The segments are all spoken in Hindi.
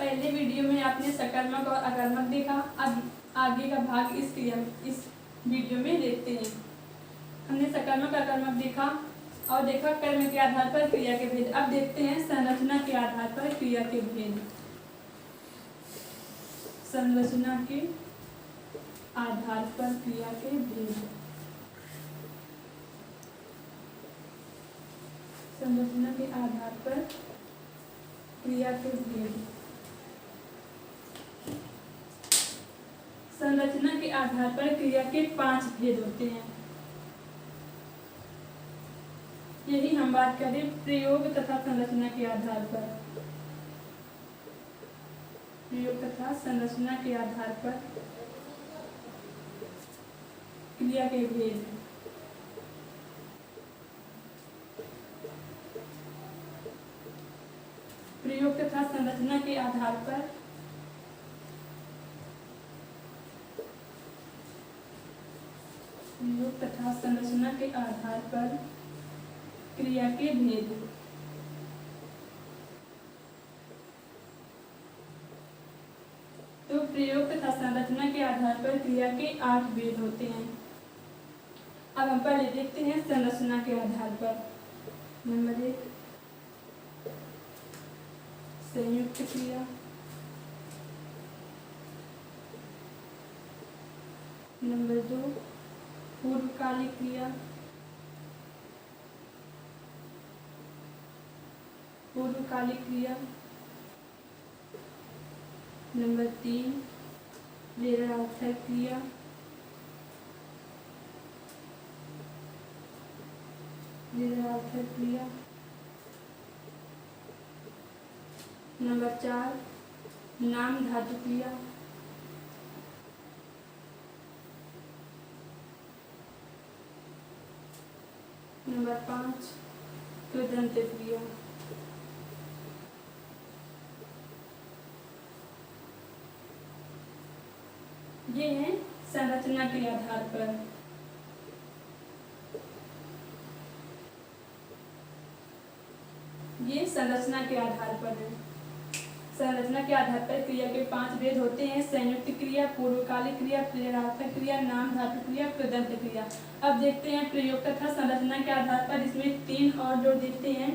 पहले वीडियो में आपने सकर्मक और अकर्मक देखा। अब आगे का भाग इस वीडियो में देखते हैं। हमने सकर्मक अकर्मक देखा और देखा कर्म के आधार पर क्रिया के भेद। अब देखते हैं संरचना के आधार पर क्रिया के भेद। संरचना के आधार पर क्रिया के भेद। संरचना के आधार पर क्रिया के भेद। संरचना के आधार पर क्रिया के 5 भेद होते हैं। यही हम बात करें प्रयोग तथा संरचना के आधार पर। प्रयोग तथा संरचना के आधार पर क्रिया के भेद। प्रयोग तथा संरचना के आधार पर प्रयोग तथा संरचना के आधार पर क्रिया के भेद। तो प्रयोग तथा संरचना के आधार पर क्रिया के 8 भेद होते हैं। अब हम पहले देखते हैं संरचना के आधार पर। नंबर 1 संयुक्त क्रिया। नंबर 2 पूर्वकालिक क्रिया। पूर्वकालिक क्रिया। नंबर 3 प्रेरणार्थक क्रिया। प्रेरणार्थक क्रिया। नंबर 4 नाम धातु क्रिया। नंबर 5 कृदंत क्रिया। ये है संरचना के आधार पर। ये संरचना के आधार पर है। संरचना के आधार पर क्रिया के 5 भेद होते हैं। संयुक्त क्रिया, पूर्वकालिक क्रिया, प्रेरणार्थक क्रिया, नाम धातु क्रिया, कृदंत क्रिया। अब देखते हैं प्रयोग तथा संरचना के आधार पर इसमें 3 और जो देखते हैं।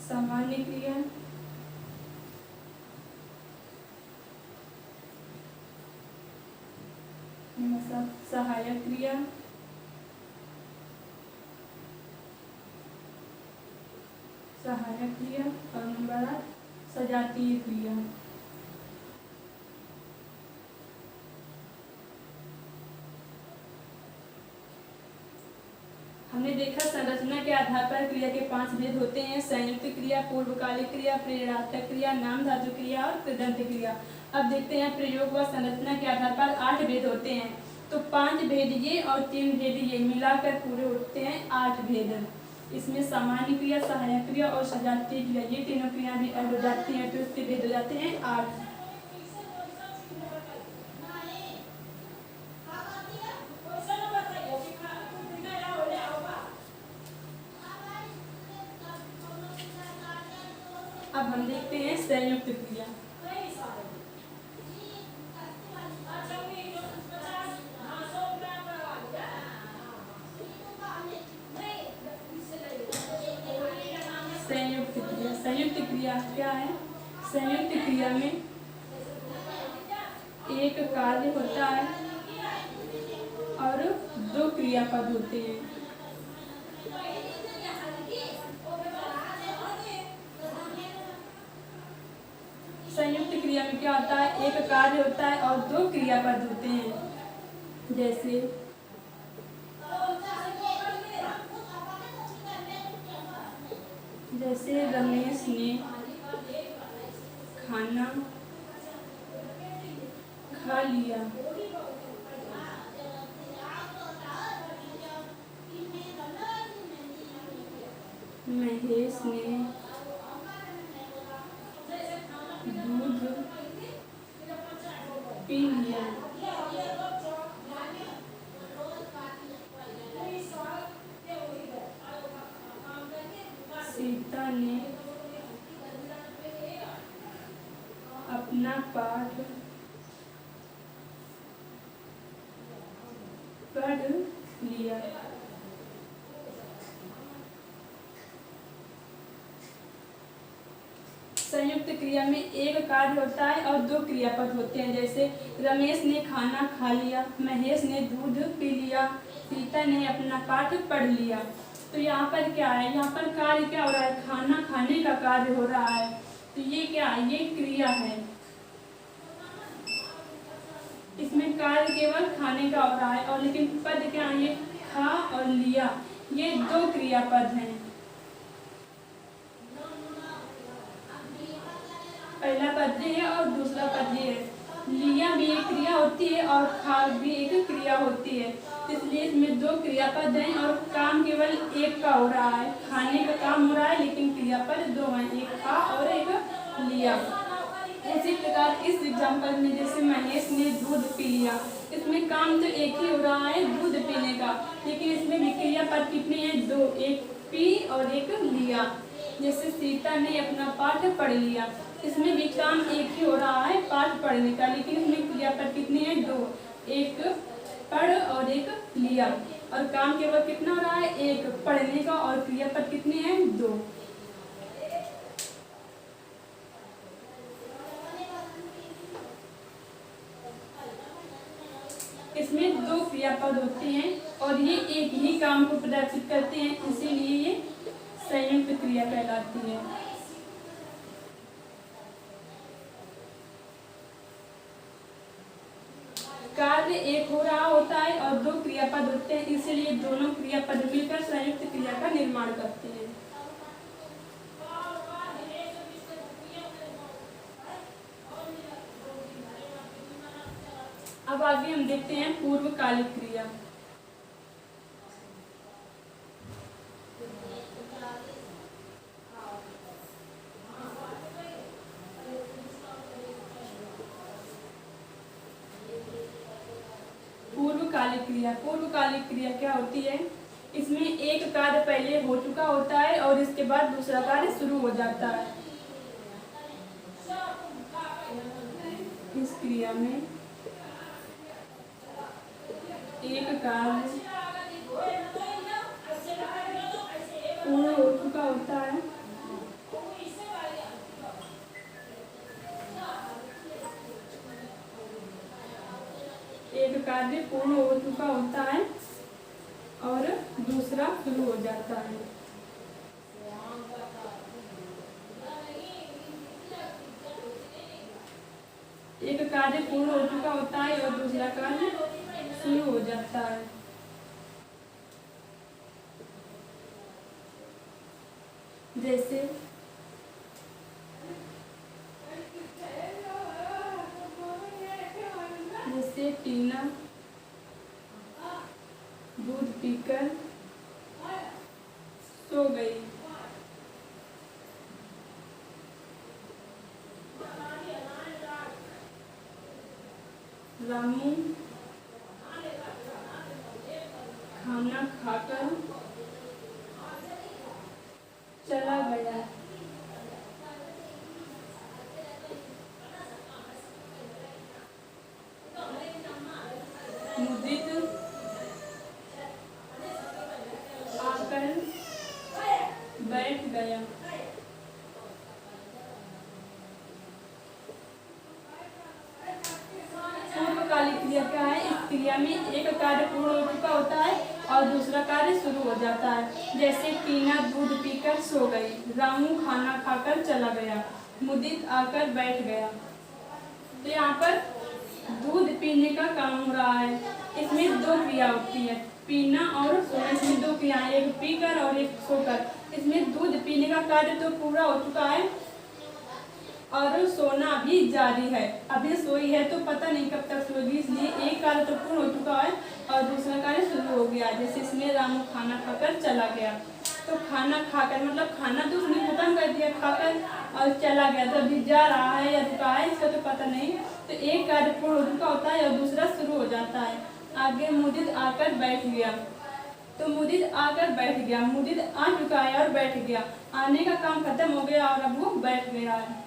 सामान्य क्रिया, सहायक क्रिया, सहायक क्रिया और नंबर 8 सजातीय क्रिया। हमने देखा संरचना के आधार पर क्रिया के 5 भेद होते हैं। संयुक्त क्रिया, पूर्वकालिक क्रिया, प्रेरणार्थक क्रिया, नाम धातु क्रिया और कृदंत क्रिया। अब देखते हैं प्रयोग व संरचना के आधार पर 8 भेद होते हैं। तो 5 भेद ये और 3 भेद ये मिलाकर पूरे होते हैं 8 भेद। इसमें सामान्य क्रिया, सहायक क्रिया और सजातीय क्रिया, ये तीनों क्रिया भी ऐड हो जाती हैं, तो इसके भेद हो जाते हैं 8। अब हम देखते हैं संयुक्त क्रिया। संयुक्त क्रिया, संयुक्त क्रिया क्या है? संयुक्त क्रिया में एक कार्य होता है और 2 क्रियापद होते हैं। संयुक्त क्रिया में क्या होता है? एक कार्य होता है और 2 क्रियापद होते हैं। जैसे रमेश ने खाना खा लिया। महेश ने दूध पी लिया। सीता ने अपना पाठ पढ़ लिया। संयुक्त क्रिया में एक कार्य होता है और दो क्रियापद होते हैं, जैसे रमेश ने खाना खा लिया, महेश ने दूध पी लिया, सीता ने अपना पाठ पढ़ लिया। तो यहाँ पर क्या है, यहाँ पर कार्य क्या हो रहा है, खाना खाने का कार्य हो रहा है। तो ये क्या है, ये क्रिया है, इसमें कार्य केवल खाने का हो रहा है। और लेकिन पद क्या है, ये खा और लिया, ये दो क्रियापद हैं। पहला पद है और दूसरा पद है। लिया भी एक क्रिया होती है और खा भी एक क्रिया होती है, इसलिए इसमें दो क्रियापद हैं और काम केवल एक का हो रहा है। खाने का काम हो रहा है लेकिन क्रियापद दो हैं, एक खा और एक लिया। इसी प्रकार इस एग्जाम्पल में जैसे महेश ने दूध पी लिया, इसमें काम तो एक ही हो रहा है दूध पीने का, लेकिन इसमें भी क्रियापद कितने हैं, दो, एक पी और एक लिया। जैसे सीता ने अपना पाठ पढ़ लिया, इसमें भी काम एक ही हो रहा है पाठ पढ़ने का, लेकिन इसमें क्रियापद कितने हैं, दो, एक पढ़ और एक लिया। और काम केवल कितना हो रहा है, एक पढ़ने का, और क्रियापद कितने हैं, दो। इसमें दो क्रियापद होते हैं और ये एक ही काम को प्रदर्शित करते हैं, इसीलिए ये संयुक्त क्रिया कहलाती है। कार्य एक हो रहा होता है और दो क्रियापद होते हैं, इसीलिए दोनों क्रियापद मिलकर संयुक्त क्रिया का निर्माण करते हैं। अब आगे हम देखते हैं पूर्वकालिक क्रिया। पूर्वकालिक क्रिया क्या होती है, इसमें एक कार्य पहले हो चुका होता है और इसके बाद दूसरा कार्य शुरू हो जाता है। इस क्रिया में एक कार्य पूर्ण हो चुका होता है और दूसरा शुरू हो जाता है। एक कार्य पूर्ण हो चुका होता है और दूसरा कार्य शुरू हो जाता है। जैसे टीना दूध पीकर सो गई। रामू खाना खाकर चला गया। मुदित आकर बैठ गया। पूर्वकालिक क्रिया क्या है, इस क्रिया में एक कार्य पूर्ण हो चुका होता है और दूसरा कार्य शुरू हो जाता है। जैसे टीना दूध पीकर सो गई, रामू खाना खाकर चला गया, मुदित आकर बैठ गया। तो यहाँ पर दूध पीने का काम हो रहा है, इसमें दो क्रिया होती है, पीना और सोना। इसमें दो क्रिया, एक पीकर और एक सोकर। इसमें दूध पीने का कार्य तो पूरा हो चुका है और सोना भी जारी है। अभी सोई है तो पता नहीं कब तक सोएगी, इसलिए एक कार्य तो पूर्ण हो चुका है और दूसरा कार्य शुरू हो गया। जैसे इसमें रामू खाना खाकर चला गया, तो खाना खाकर मतलब खाना तो उसने खत्म कर दिया खाकर और चला गया, तो अभी जा रहा है या रुका है इसका तो पता नहीं। तो एक कार्य पूर्ण हो चुका होता है और दूसरा शुरू हो जाता है। आगे मुदित आकर बैठ गया, तो मुदित आकर बैठ गया, मुदित आ चुका है और बैठ गया, आने का काम खत्म हो गया और अब वो बैठ गया है।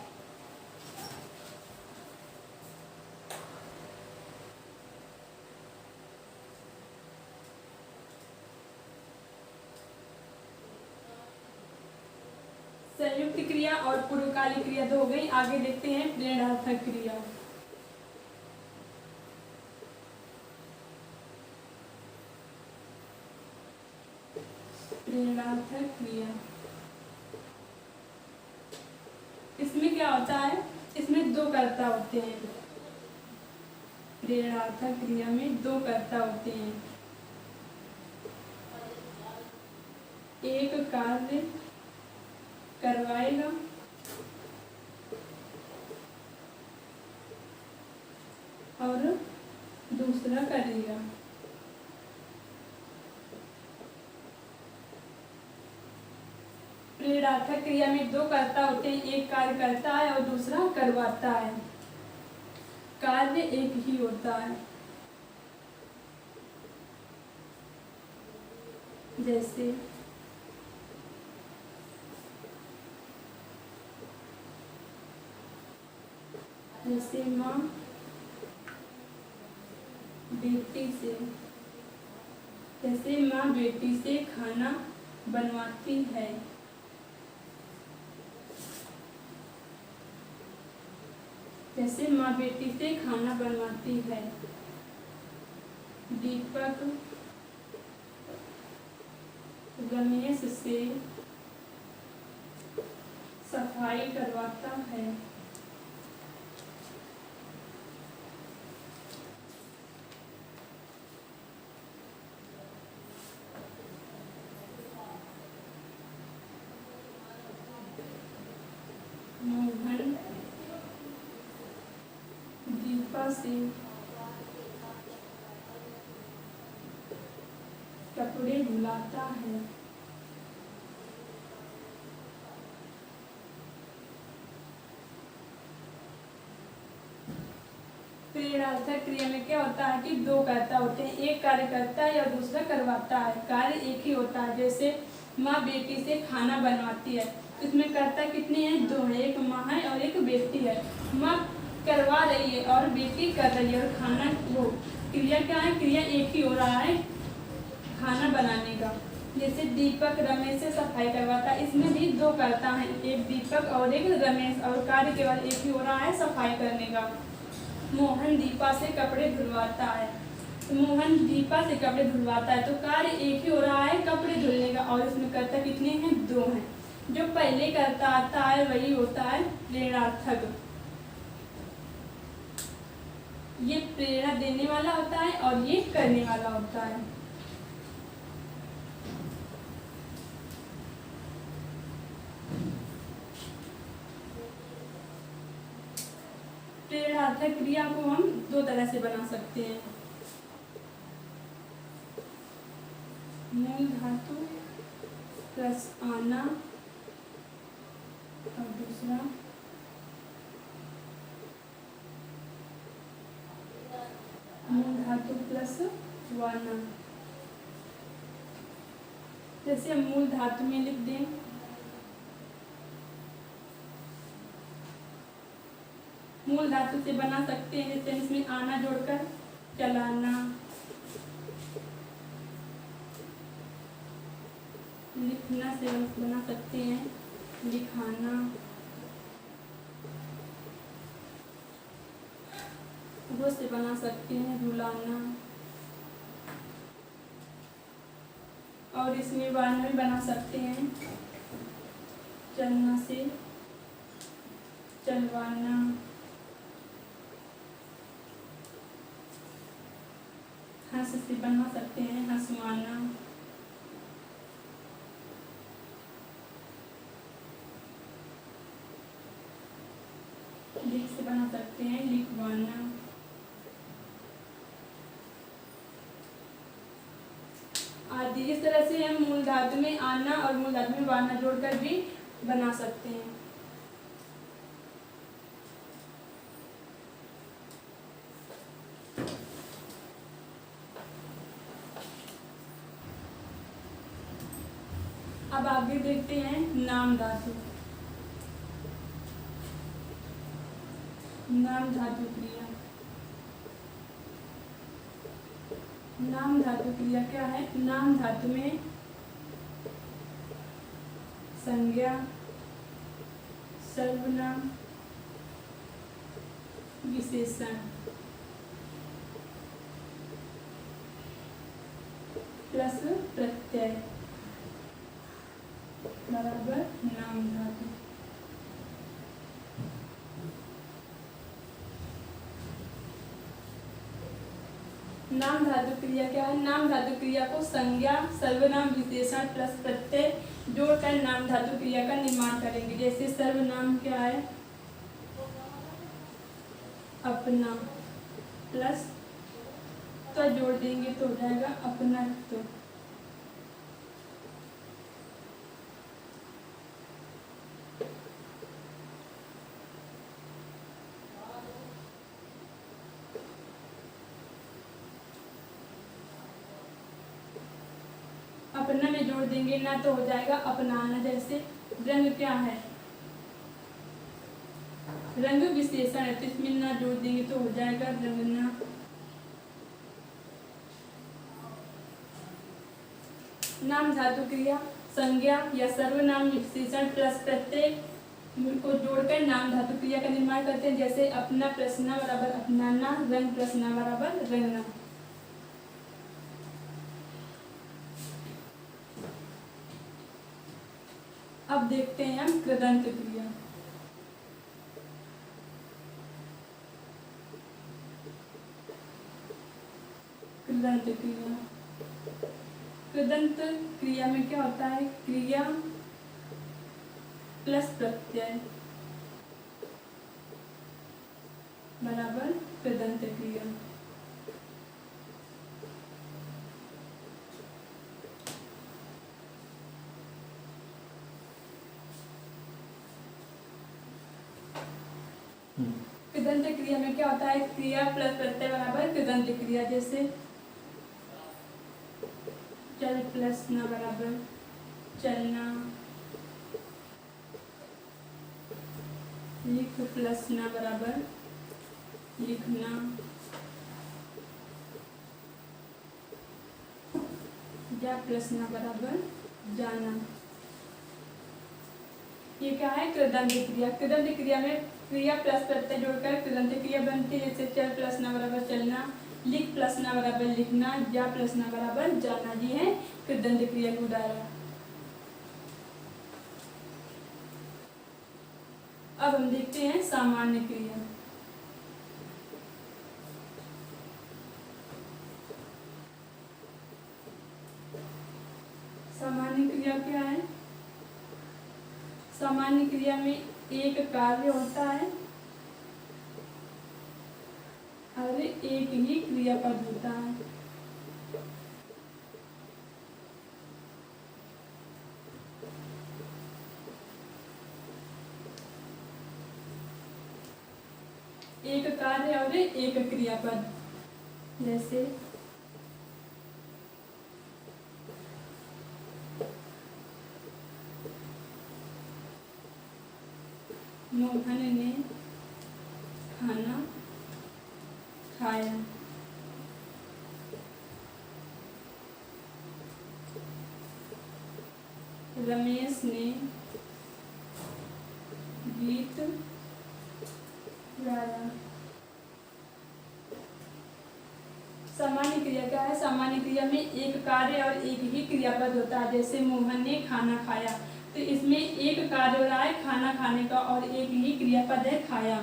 संयुक्त क्रिया और पूर्वकालिक क्रिया तो हो गई। आगे देखते हैं प्रेरणार्थक क्रिया। प्रेरणार्थक क्रिया, इसमें क्या होता है, इसमें दो कर्ता होते हैं। प्रेरणार्थक क्रिया में दो कर्ता होते हैं। एक कार्य करवाएगा और दूसरा करेगा। प्रेरणार्थक क्रिया में दो कर्ता होते हैं, एक कार्य करता है और दूसरा करवाता है। कार्य एक ही होता है, जैसे माँ बेटी से खाना बनवाती है। जैसे माँ बेटी से खाना बनवाती है। दीपक रमेश से सफाई करवाता है। मोहन दीपा से कपड़े धुलाता है। प्रेरणार्थक क्रिया में क्या होता है कि दो कर्ता होते हैं, एक कार्य करता है और दूसरा करवाता है। कार्य एक ही होता है, जैसे माँ बेटी से खाना बनवाती है। इसमें कर्ता कितने हैं, दो हैं, एक माँ है और एक बेटी है। माँ करवा रही है और बेटी कर रही है, और खाना वो क्रिया क्या है, क्रिया एक ही हो रहा है, खाना बनाने का। जैसे दीपक रमेश से सफाई करवाता है, इसमें भी दो कर्ता हैं, एक दीपक और एक रमेश, और कार्य केवल एक ही हो रहा है, सफाई करने का। मोहन दीपा से कपड़े धुलवाता है, तो मोहन दीपा से कपड़े धुलवाता है, तो कार्य एक ही हो रहा है, कपड़े धुलने का, और इसमें कर्ता कितने हैं, दो हैं। जो पहले कर्ता आता है वही होता है प्रेरणार्थक। ये प्रेरणा देने वाला होता है और ये करने वाला होता है। प्रेरणार्थक क्रिया को हम दो तरह से बना सकते हैं, मूल धातु प्लस आना और दूसरा मूल धातु प्लस वाना। जैसे हम मूल धातु में लिख दें, मूल धातु से बना सकते हैं, जैसे इसमें आना जोड़कर चलाना, लिखना से बना सकते हैं लिखाना, वो से बना सकते हैं रुलाना, और इसमें वाना भी बना सकते हैं चलना से चलवाना, हंस से बना सकते हैं हंसवाना, लिख से बना सकते हैं लिखवाना, आदि। इस तरह से हम मूल धातु में आना और मूल धातु में वाना जोड़कर भी बना सकते हैं। अब आगे देखते हैं नाम धातु। नाम धातु क्रिया। नाम धातु क्रिया क्या है, नाम धातु में संज्ञा सर्वनाम विशेषण प्लस प्रत्यय बराबर नाम धातु। नाम धातु क्रिया क्या है? नाम धातु क्रिया को संज्ञा सर्वनाम विशेषण प्लस प्रत्यय जोड़कर नाम धातु क्रिया का निर्माण करेंगे। जैसे सर्वनाम क्या है? अपना प्लस तो जोड़ देंगे तो हो जाएगा अपना। तो अपना में जोड़ देंगे ना तो हो जाएगा अपनाना। जैसे रंग क्या है? रंग विशेषण है तो इसमें ना जोड़ देंगे तो हो जाएगा रंगना। नाम धातु क्रिया संज्ञा या सर्वनाम विशेषण प्लस प्रत्यय को जोड़कर नाम धातु क्रिया का निर्माण करते हैं। जैसे अपना प्लस ना बराबर अपनाना, रंग प्लस ना बराबर रंगना। अब देखते हैं हम कृदंत क्रिया। कृदंत क्रिया, कृदंत क्रिया में क्या होता है? क्रिया प्लस प्रत्यय बराबर कृदंत क्रिया। कृदंत क्रिया में क्या होता है? क्रिया प्लस प्रत्यय बराबर कृदंत क्रिया। जैसे चल प्लस ना बराबर चलना, लिख प्लस ना बराबर लिखना, जा प्लस ना बराबर जाना। ये क्या है? कृदंत क्रिया। कृदंत क्रिया में क्रिया प्लस प्रत्यय जोड़कर कृदंत क्रिया बनती है। जैसे चल प्लस ना बराबर चलना, लिख प्लस ना बराबर लिखना, जा प्लस ना बराबर जाना। ये है कृदंत क्रिया के उदाहरण। अब हम देखते हैं सामान्य क्रिया। सामान्य क्रिया क्या है? सामान्य क्रिया में एक कार्य होता है और एक ही क्रियापद होता है। एक कार्य और एक क्रियापद। जैसे मोहन ने खाना खाया। रमेश ने गीत गाया। सामान्य क्रिया क्या है? सामान्य क्रिया में एक कार्य और एक ही क्रियापद होता है। जैसे मोहन ने खाना खाया तो इसमें एक कार्य हो रहा है खाना खाने का और एक ही क्रियापद है खाया।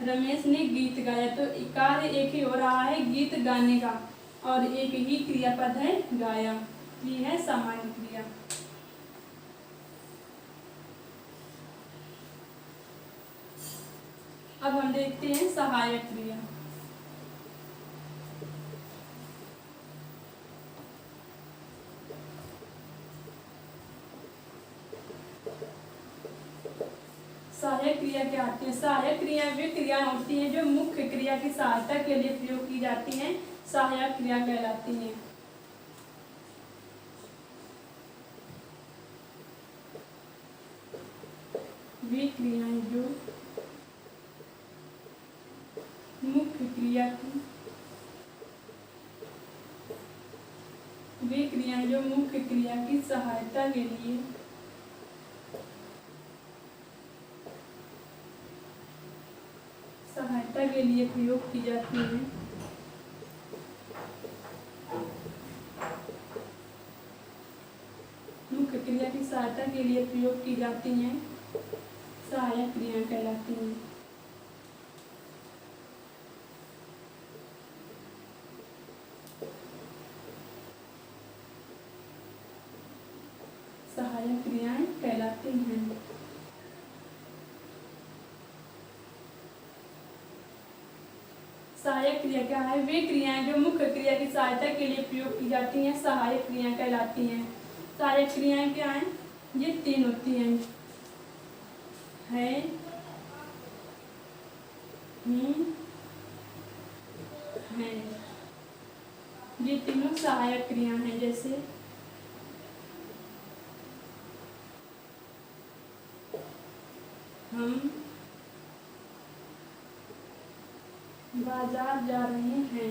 रमेश ने गीत गाया तो कार्य एक ही हो रहा है गीत गाने का और एक ही क्रियापद है गाया। ये है सामान्य क्रिया। अब हम देखते हैं सहायक क्रिया। सहायक क्रिया क्या आती है? सहायक क्रिया वे क्रिया होती हैं जो मुख्य क्रिया की सहायता के लिए प्रयोग की जाती हैं, सहायक क्रिया कहलाती हैं। वे क्रियाएं जो मुख्य क्रिया की वे क्रियाएं जो मुख्य क्रिया की सहायता के लिए सहायता के लिए प्रयोग की जाती हैं। मुख्य क्रिया की सहायता के लिए प्रयोग की जाती हैं सहायक क्रियाएं कहलाती हैं। सहायक क्रियाएं कहलाती हैं। सहायक क्रिया क्या है? वे क्रियाएं जो मुख्य क्रिया की सहायता के लिए प्रयोग की जाती हैं सहायक क्रियाएं कहलाती हैं। सहायक क्रियाएं क्या हैं? ये 3 होती हैं, है, हैं। ये तीनों सहायक क्रिया हैं। जैसे हम बाजार जा रहे हैं।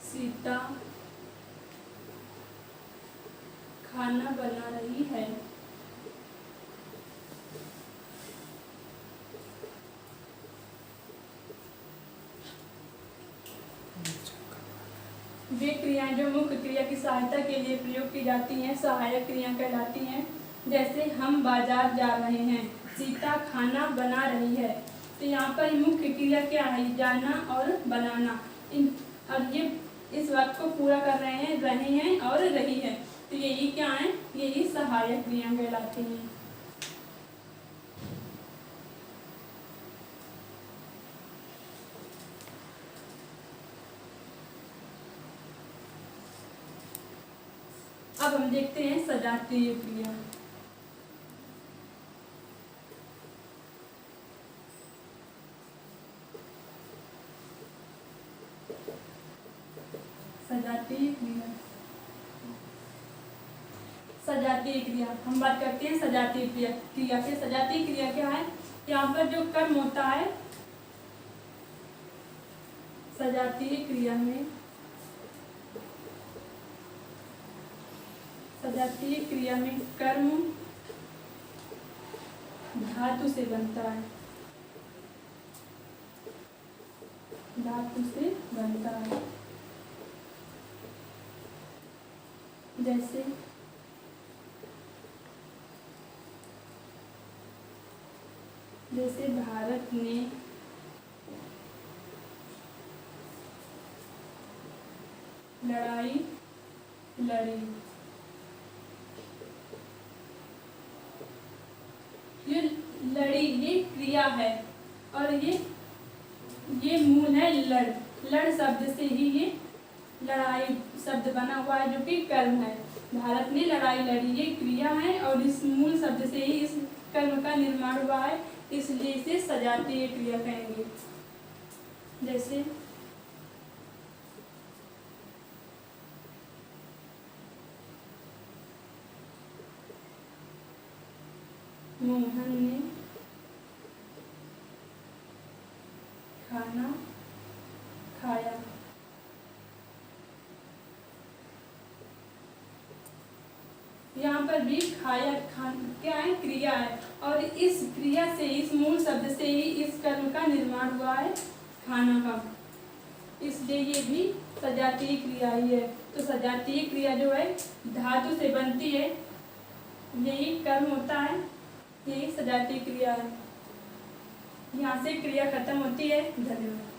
सीता खाना बना रही है। वे क्रियाएं जो मुख्य क्रिया की सहायता के लिए प्रयोग की जाती हैं सहायक क्रिया कहलाती हैं। जैसे हम बाजार जा रहे हैं, सीता खाना बना रही है। तो यहाँ पर मुख्य क्रिया क्या है? जाना और बनाना। और ये इस बात को पूरा कर रहे हैं और रही है। तो यही क्या है? यही सहायक क्रिया कहलाती हैं। अब हम देखते हैं सजातीय क्रिया। सजातीय क्रिया। सजातीय क्रिया हम बात करते हैं सजातीय क्रिया से। सजातीय क्रिया क्या है? यहाँ पर जो कर्म होता है सजातीय क्रिया में, सजातीय क्रिया में कर्म धातु से बनता है। धातु से बनता है। जैसे भारत ने लड़ाई लड़ी। ये लड़ी ये क्रिया है और ये मूल है लड़। लड़ शब्द से ही ये लड़ाई शब्द बना हुआ है जो कि कर्म है। भारत ने लड़ाई लड़ी ये क्रिया है और इस मूल शब्द से ही इस कर्म का निर्माण हुआ है, इसलिए इसे सजातीय क्रिया कहेंगे। जैसे मोहन ने खाना खाया। यहाँ पर भी खाया क्या है? क्रिया है और इस क्रिया से इस मूल शब्द से ही इस कर्म का निर्माण हुआ है खाना का, इसलिए ये भी सजातीय क्रिया ही है। तो सजातीय क्रिया जो है धातु से बनती है, यही कर्म होता है, यही सजातीय क्रिया है। यहाँ से क्रिया खत्म होती है। धन्यवाद।